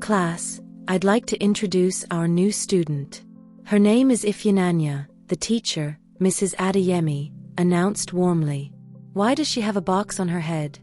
Class, I'd like to introduce our new student. Her name is Ifunanya, the teacher, Mrs. Adeyemi, announced warmly. Why does she have a box on her head?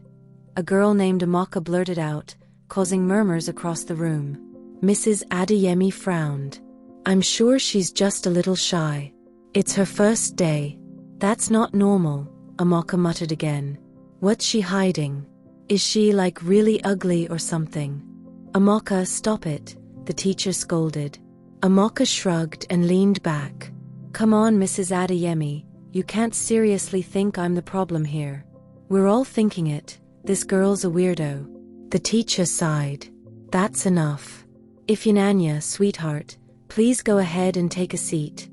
A girl named Amaka blurted out, causing murmurs across the room. Mrs. Adeyemi frowned. I'm sure she's just a little shy. It's her first day. That's not normal, Amaka muttered again. What's she hiding? Is she like really ugly or something? Amaka, stop it, the teacher scolded. Amaka shrugged and leaned back. Come on, Mrs. Adeyemi, you can't seriously think I'm the problem here. We're all thinking it, this girl's a weirdo. The teacher sighed. That's enough. Ifunanya, sweetheart, please go ahead and take a seat.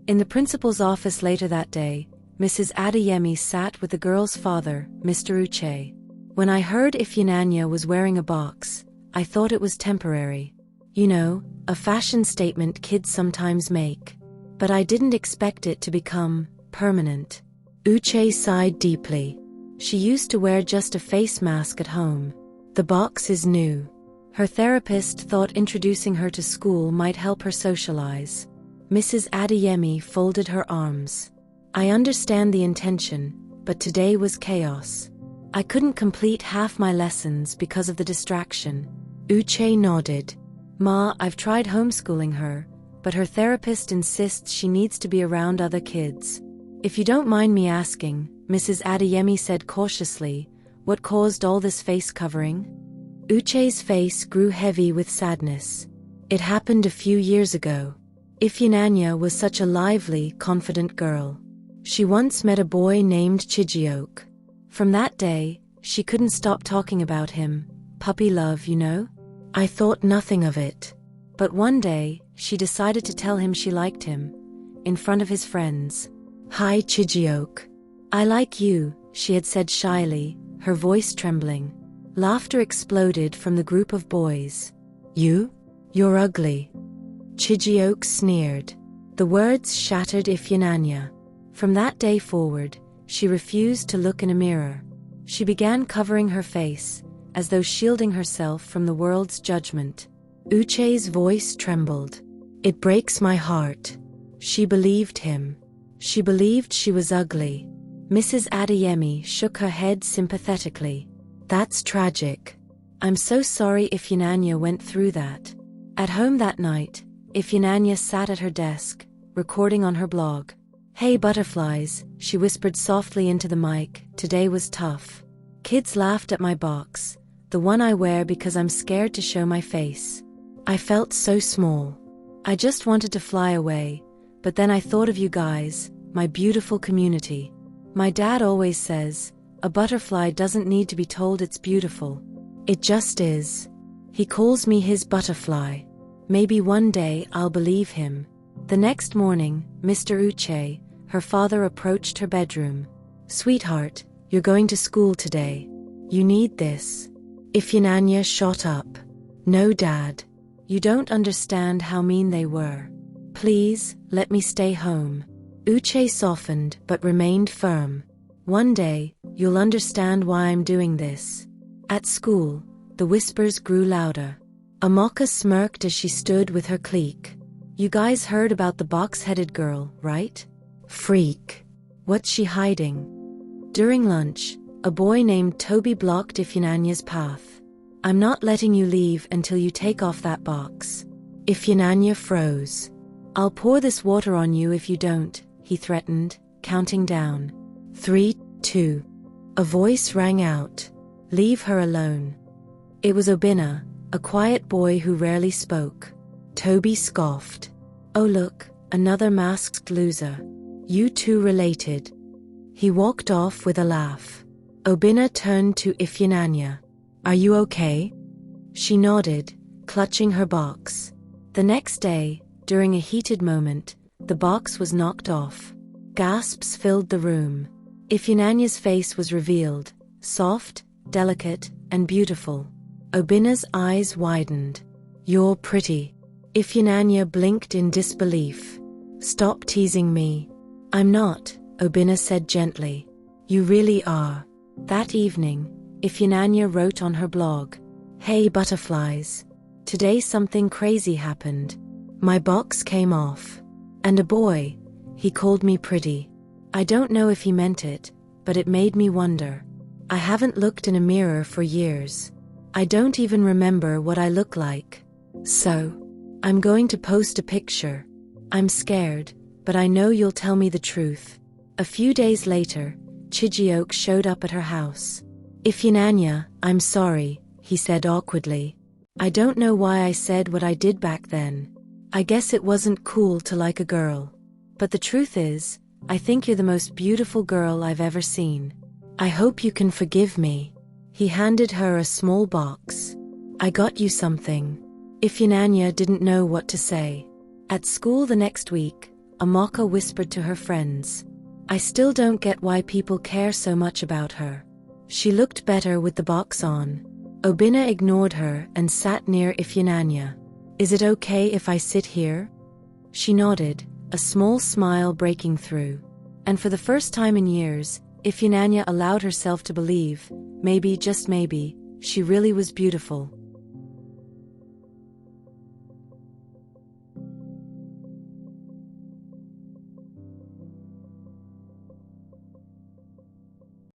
In the principal's office later that day, Mrs. Adeyemi sat with the girl's father, Mr. Uche. When I heard Ifunanya was wearing a box, I thought it was temporary. You know, a fashion statement kids sometimes make. But I didn't expect it to become permanent. Uche sighed deeply. She used to wear just a face mask at home. The box is new. Her therapist thought introducing her to school might help her socialize. Mrs. Adeyemi folded her arms. I understand the intention, but today was chaos. I couldn't complete half my lessons because of the distraction. Uche nodded. Ma, I've tried homeschooling her, but her therapist insists she needs to be around other kids. If you don't mind me asking, Mrs. Adeyemi said cautiously, what caused all this face covering? Uche's face grew heavy with sadness. It happened a few years ago. Ifunanya was such a lively, confident girl. She once met a boy named Chijioke. From that day, she couldn't stop talking about him. Puppy love, you know? I thought nothing of it. But one day, she decided to tell him she liked him. In front of his friends. Hi, Chijioke. I like you, she had said shyly, her voice trembling. Laughter exploded from the group of boys. You? You're ugly. Chijioke sneered. The words shattered Ifunanya. From that day forward, she refused to look in a mirror. She began covering her face, as though shielding herself from the world's judgment. Uche's voice trembled. It breaks my heart. She believed him. She believed she was ugly. Mrs. Adeyemi shook her head sympathetically. That's tragic. I'm so sorry Ifunanya went through that. At home that night, Ifunanya sat at her desk, recording on her blog. Hey butterflies, she whispered softly into the mic, today was tough. Kids laughed at my box, the one I wear because I'm scared to show my face. I felt so small. I just wanted to fly away, but then I thought of you guys, my beautiful community. My dad always says, a butterfly doesn't need to be told it's beautiful. It just is. He calls me his butterfly. Maybe one day I'll believe him. The next morning, Mr. Uche, her father, approached her bedroom. Sweetheart, you're going to school today. You need this. Ifunanya shot up. No, Dad. You don't understand how mean they were. Please, let me stay home. Uche softened but remained firm. One day, you'll understand why I'm doing this. At school, the whispers grew louder. Amaka smirked as she stood with her clique. You guys heard about the box-headed girl, right? Freak. What's she hiding? During lunch, a boy named Toby blocked Ifunanya's path. I'm not letting you leave until you take off that box. Ifunanya froze. I'll pour this water on you if you don't, he threatened, counting down. 3, 2. A voice rang out. Leave her alone. It was Obinna, a quiet boy who rarely spoke. Toby scoffed. Oh look, another masked loser. You two related. He walked off with a laugh. Obinna turned to Ifunanya. Are you okay? She nodded, clutching her box. The next day, during a heated moment, the box was knocked off. Gasps filled the room. Ifunanya's face was revealed, soft, delicate, and beautiful. Obinna's eyes widened. You're pretty. Ifunanya blinked in disbelief. Stop teasing me. I'm not, Obinna said gently. You really are. That evening, Ifunanya wrote on her blog. Hey butterflies. Today something crazy happened. My box came off. And a boy, he called me pretty. I don't know if he meant it, but it made me wonder. I haven't looked in a mirror for years. I don't even remember what I look like. So, I'm going to post a picture. I'm scared, but I know you'll tell me the truth. A few days later, Chijioke showed up at her house. Ifunanya, I'm sorry, he said awkwardly. I don't know why I said what I did back then. I guess it wasn't cool to like a girl. But the truth is, I think you're the most beautiful girl I've ever seen. I hope you can forgive me. He handed her a small box. I got you something. Ifunanya didn't know what to say. At school the next week, Amaka whispered to her friends. I still don't get why people care so much about her. She looked better with the box on. Obina ignored her and sat near Ifunanya. Is it okay if I sit here? She nodded, a small smile breaking through. And for the first time in years, Ifunanya allowed herself to believe, maybe, just maybe, she really was beautiful.